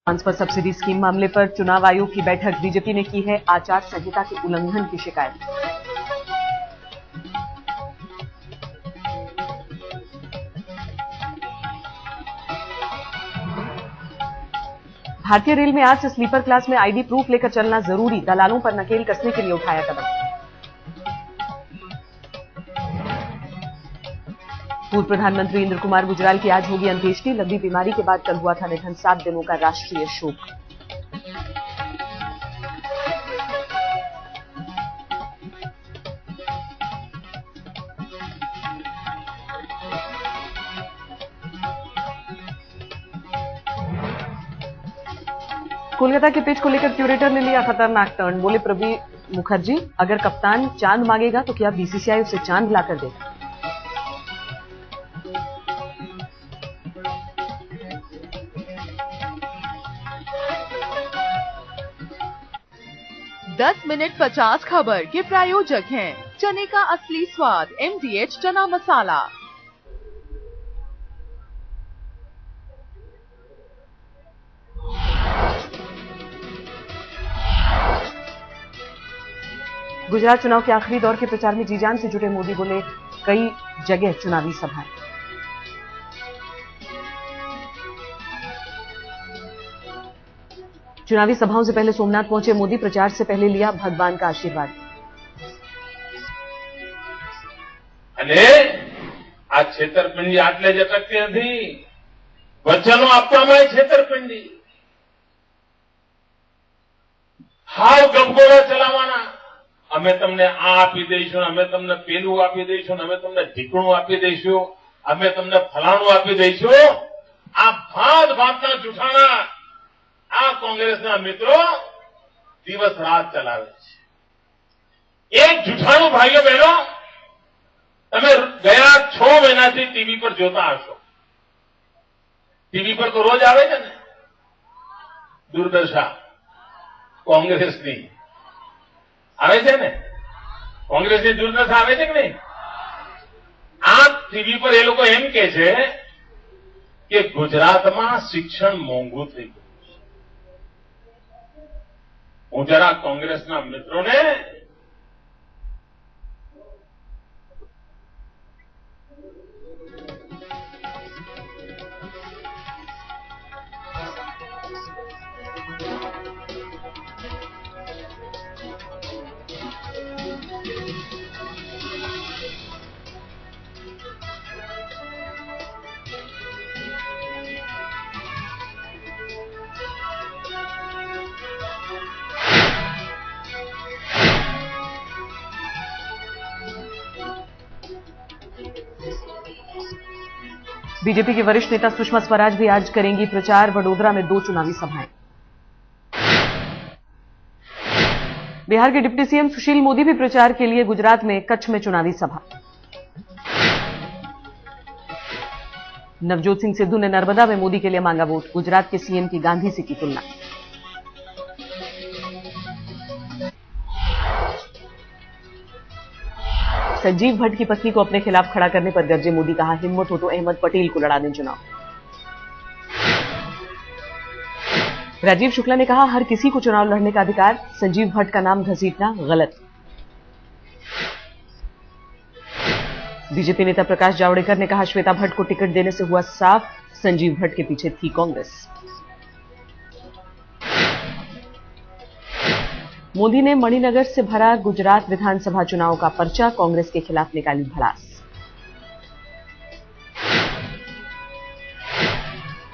Transfer subsidy scheme मामले पर चुनाव आयोग की बैठक। बीजेपी ने की है आचार संहिता के उल्लंघन की शिकायत। भारतीय रेल में आज से स्लीपर क्लास में आईडी प्रूफ लेकर चलना जरूरी। दलालों पर नकेल कसने के लिए उठाया कदम। पूर्व प्रधानमंत्री इंद्र कुमार गुजराल की आज होगी अंत्येष्टि। लंबी बीमारी के बाद कल हुआ था निधन। 7 दिनों का राष्ट्रीय शोक। कोलकाता के पिच को लेकर क्यूरेटर ने लिया खतरनाक टर्न। बोले प्रवीण मुखर्जी, अगर कप्तान चांद मांगेगा तो क्या बीसीसीआई उसे चांद लाकर देगा? दस मिनट 50 खबर के प्रायोजक हैं चने का असली स्वाद MDH चना मसाला। गुजरात चुनाव के आखिरी दौर के प्रचार में जी जान से जुटे मोदी। बोले कई जगह चुनावी सभाएं। चुनावी सभाओं से पहले सोमनाथ पहुंचे मोदी। प्रचार से पहले लिया भगवान का आशीर्वाद। અને આ છેતરપિંડી આટલે જ અટકતી નથી। વચનો આપવામાં છેતરપિંડી, હાવ ગપગોળા ચલાવવાના। અમે તમને આ આપી દઈશું, અમે તમને પેલું આપી દઈશું, અમે તમને ઢીકણું આપી દઈશું, અમે તમને ફલાણું આપી દઈશું। આ ભાત ભાતના જૂઠાણા આ કોંગ્રેસના મિત્રો દિવસ રાત ચલાવે છે। એક જૂઠાણું ભાઈઓ બહેનો તમે ગયા 6 મહિનાથી ટીવી પર જોતા હશો। ટીવી પર તો રોજ આવે છે ને દૂરદર્શા કોંગ્રેસની આવે છે ને, કોંગ્રેસની દૂરદર્શા આવે છે કે નહીં? આ ટીવી પર એ લોકો એમ કહે છે કે ગુજરાતમાં શિક્ષણ મોંઘું થઈ ગયું। હું જરા કોંગ્રેસના મિત્રોને बीजेपी की वरिष्ठ नेता सुषमा स्वराज भी आज करेंगी प्रचार। वडोदरा में 2 चुनावी सभाएं। बिहार के डिप्टी सीएम सुशील मोदी भी प्रचार के लिए गुजरात में कच्छ में चुनावी सभा। नवजोत सिंह सिद्धू ने नर्मदा में मोदी के लिए मांगा वोट। गुजरात के सीएम की गांधी से की तुलना। संजीव भट्ट की पत्नी को अपने खिलाफ खड़ा करने पर गरजे मोदी। कहा हिम्मत हो तो अहमद पटेल को लड़ा दें चुनाव। राजीव शुक्ला ने कहा हर किसी को चुनाव लड़ने का अधिकार। संजीव भट्ट का नाम घसीटना गलत। बीजेपी नेता प्रकाश जावड़ेकर ने कहा श्वेता भट्ट को टिकट देने से हुआ साफ, संजीव भट्ट के पीछे थी कांग्रेस। मोदी ने मणिनगर से भरा गुजरात विधानसभा चुनाव का पर्चा। कांग्रेस के खिलाफ निकाली भड़ास।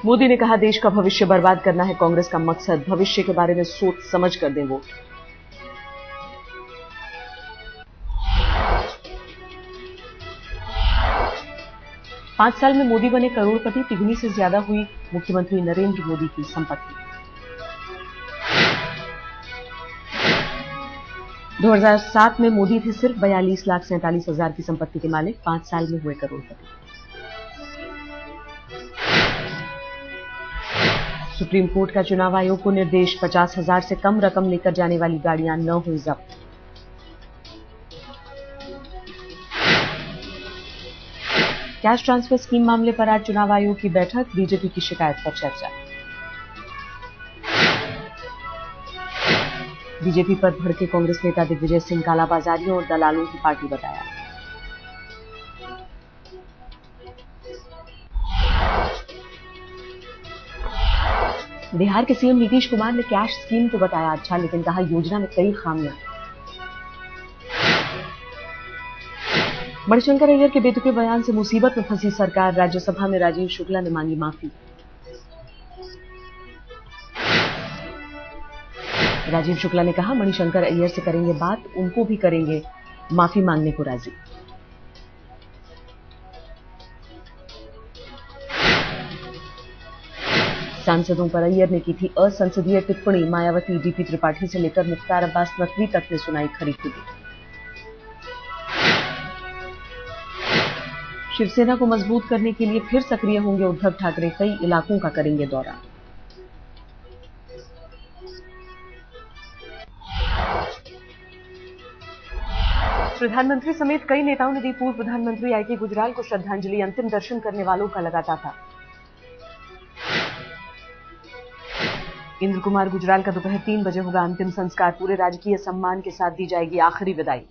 मोदी ने कहा देश का भविष्य बर्बाद करना है कांग्रेस का मकसद। भविष्य के बारे में सोच समझ कर दें वोट। पांच साल में मोदी बने करोड़पति। तिगुनी से ज्यादा हुई मुख्यमंत्री नरेंद्र मोदी की संपत्ति। 2007 में मोदी थे सिर्फ 42,47,000 की संपत्ति के मालिक। 5 साल में हुए करोड़पति। सुप्रीम कोर्ट का चुनाव आयोग को निर्देश। 50,000 से कम रकम लेकर जाने वाली गाड़ियां न हुई जब्त। कैश ट्रांसफर स्कीम मामले पर आज चुनाव आयोग की बैठक। बीजेपी की शिकायत पर चर्चा। बीजेपी पर भड़के कांग्रेस नेता दिग्विजय सिंह कालाबाजारियों और दलालों की पार्टी बताया। बिहार के सीएम नीतीश कुमार ने कैश स्कीम को बताया अच्छा, लेकिन कहा योजना में कई खामियां। मणिशंकर अय्यर के बेतुके बयान से मुसीबत में फंसी सरकार, राज्यसभा में राजीव शुक्ला ने मांगी माफी। राजीव शुक्ला ने कहा मणिशंकर अय्यर से करेंगे बात, उनको भी करेंगे माफी मांगने को राजी। सांसदों पर अय्यर ने की थी असंसदीय टिप्पणी, मायावती, डीपी त्रिपाठी से लेकर मुख्तार अब्बास नकवी तक ने सुनाई खरी खुदी। शिवसेना को मजबूत करने के लिए फिर सक्रिय होंगे उद्धव ठाकरे, कई इलाकों का करेंगे दौरा। प्रधानमंत्री समेत कई नेताओं ने दी पूर्व प्रधानमंत्री आई के गुजराल को श्रद्धांजलि, अंतिम दर्शन करने वालों का लगा तांता। इंद्र कुमार गुजराल का दोपहर 3 बजे होगा अंतिम संस्कार, पूरे राजकीय सम्मान के साथ दी जाएगी आखिरी विदाई।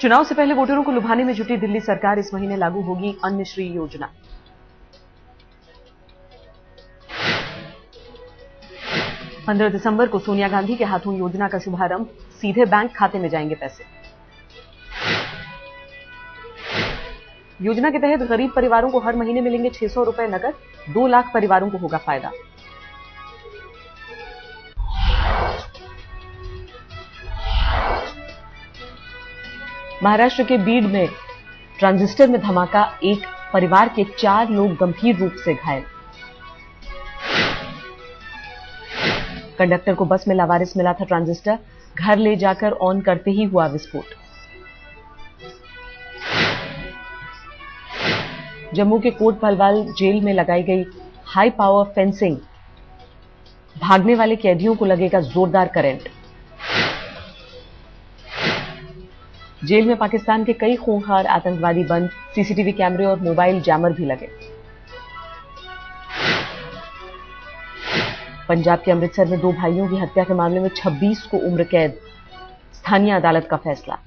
चुनाव से पहले वोटरों को लुभाने में जुटी दिल्ली सरकार, इस महीने लागू होगी अन्नश्री योजना। पंद्रह दिसंबर को सोनिया गांधी के हाथों योजना का शुभारंभ, सीधे बैंक खाते में जाएंगे पैसे। योजना के तहत गरीब परिवारों को हर महीने मिलेंगे 600 रुपए नकद, 2 लाख परिवारों को होगा फायदा। महाराष्ट्र के बीड में ट्रांजिस्टर में धमाका, एक परिवार के 4 लोग गंभीर रूप से घायल। कंडक्टर को बस में लावारिस मिला था ट्रांजिस्टर, घर ले जाकर ऑन करते ही हुआ विस्फोट। जम्मू के कोट भलवाल जेल में लगाई गई हाई पावर फेंसिंग, भागने वाले कैदियों को लगेगा जोरदार करंट। जेल में पाकिस्तान के कई खूंखार आतंकवादी बंद, सीसीटीवी कैमरे और मोबाइल जैमर भी लगे। पंजाब के अमृतसर में 2 भाइयों की हत्या के मामले में 26 को उम्र कैद, स्थानीय अदालत का फैसला।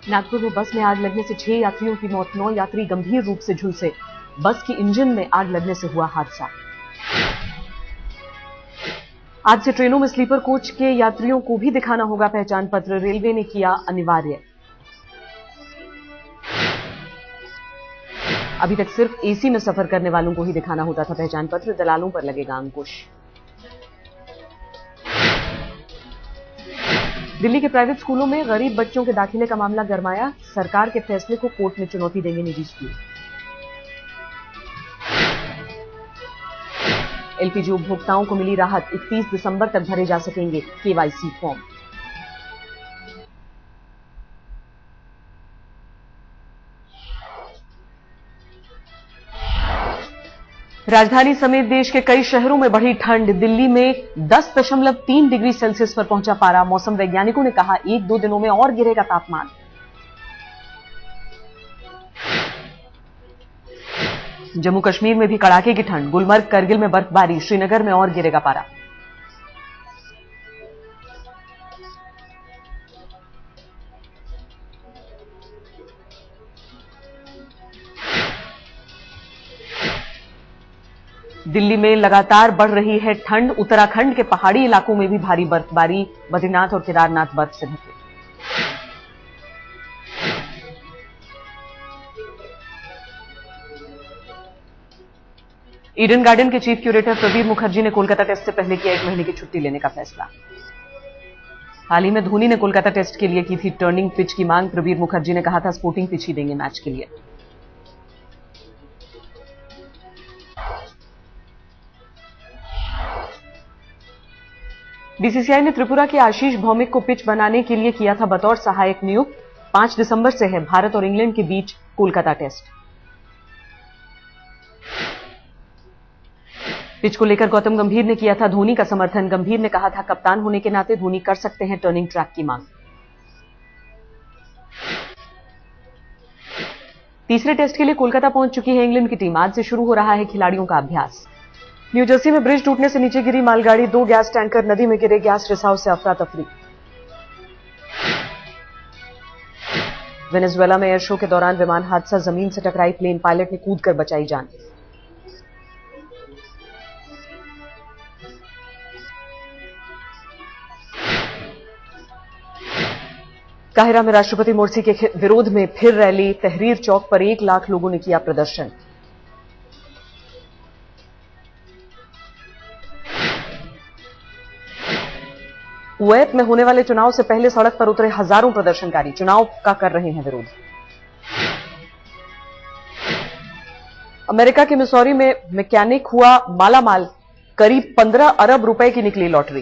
नागपुर में बस में आग लगने से 6 यात्रियों की मौत, 9 यात्री गंभीर रूप से झुलसे, बस की इंजन में आग लगने से हुआ हादसा। आज से ट्रेनों में स्लीपर कोच के यात्रियों को भी दिखाना होगा पहचान पत्र, रेलवे ने किया अनिवार्य। अभी तक सिर्फ एसी में सफर करने वालों को ही दिखाना होता था पहचान पत्र, दलालों पर लगेगा अंकुश। दिल्ली के प्राइवेट स्कूलों में गरीब बच्चों के दाखिले का मामला गरमाया, सरकार के फैसले को कोर्ट में चुनौती देंगे निजी स्कूल। एलपीजी उपभोक्ताओं को मिली राहत, 31 दिसंबर तक भरे जा सकेंगे केवाईसी फॉर्म। राजधानी समेत देश के कई शहरों में बढ़ी ठंड, दिल्ली में 10.3 डिग्री सेल्सियस पर पहुंचा पारा, मौसम वैज्ञानिकों ने कहा 1-2 दिनों में और गिरेगा तापमान। जम्मू कश्मीर में भी कड़ाके की ठंड, गुलमर्ग करगिल में बर्फबारी, श्रीनगर में और गिरेगा पारा। दिल्ली में लगातार बढ़ रही है ठंड, उत्तराखंड के पहाड़ी इलाकों में भी भारी बर्फबारी, बद्रीनाथ और केदारनाथ बर्फ से ढके। ईडन गार्डन के चीफ क्यूरेटर प्रबीर मुखर्जी ने कोलकाता टेस्ट से पहले किया 1 महीने की छुट्टी लेने का फैसला। हाल ही में धोनी ने कोलकाता टेस्ट के लिए की थी टर्निंग पिच की मांग, प्रबीर मुखर्जी ने कहा था स्पोर्टिंग पिच ही देंगे मैच के लिए। बीसीसीआई ने त्रिपुरा के आशीष भौमिक को पिच बनाने के लिए किया था बतौर सहायक नियुक्त। 5 दिसंबर से है भारत और इंग्लैंड के बीच कोलकाता टेस्ट। पिच को लेकर गौतम गंभीर ने किया था धोनी का समर्थन, गंभीर ने कहा था कप्तान होने के नाते धोनी कर सकते हैं टर्निंग ट्रैक की मांग। तीसरे टेस्ट के लिए कोलकाता पहुंच चुकी है इंग्लैंड की टीम। आज से शुरू हो रहा है खिलाड़ियों का अभ्यास। न्यू जर्सी में ब्रिज टूटने से नीचे गिरी मालगाड़ी, 2 गैस टैंकर नदी में गिरे, गैस रिसाव से अफरा तफरी। वेनेजुएला में एयर शो के दौरान विमान हादसा, जमीन से टकराई प्लेन, पायलट ने कूदकर बचाई जान। काहिरा में राष्ट्रपति मोर्सी के विरोध में फिर रैली, तहरीर चौक पर 1 लाख लोगों ने किया प्रदर्शन। कुवैत में होने वाले चुनाव से पहले सड़क पर उतरे हजारों प्रदर्शनकारी, चुनाव का कर रहे हैं विरोध। अमेरिका के मिसौरी में मैकेनिक हुआ मालामाल, करीब 15 अरब रुपए की निकली लॉटरी।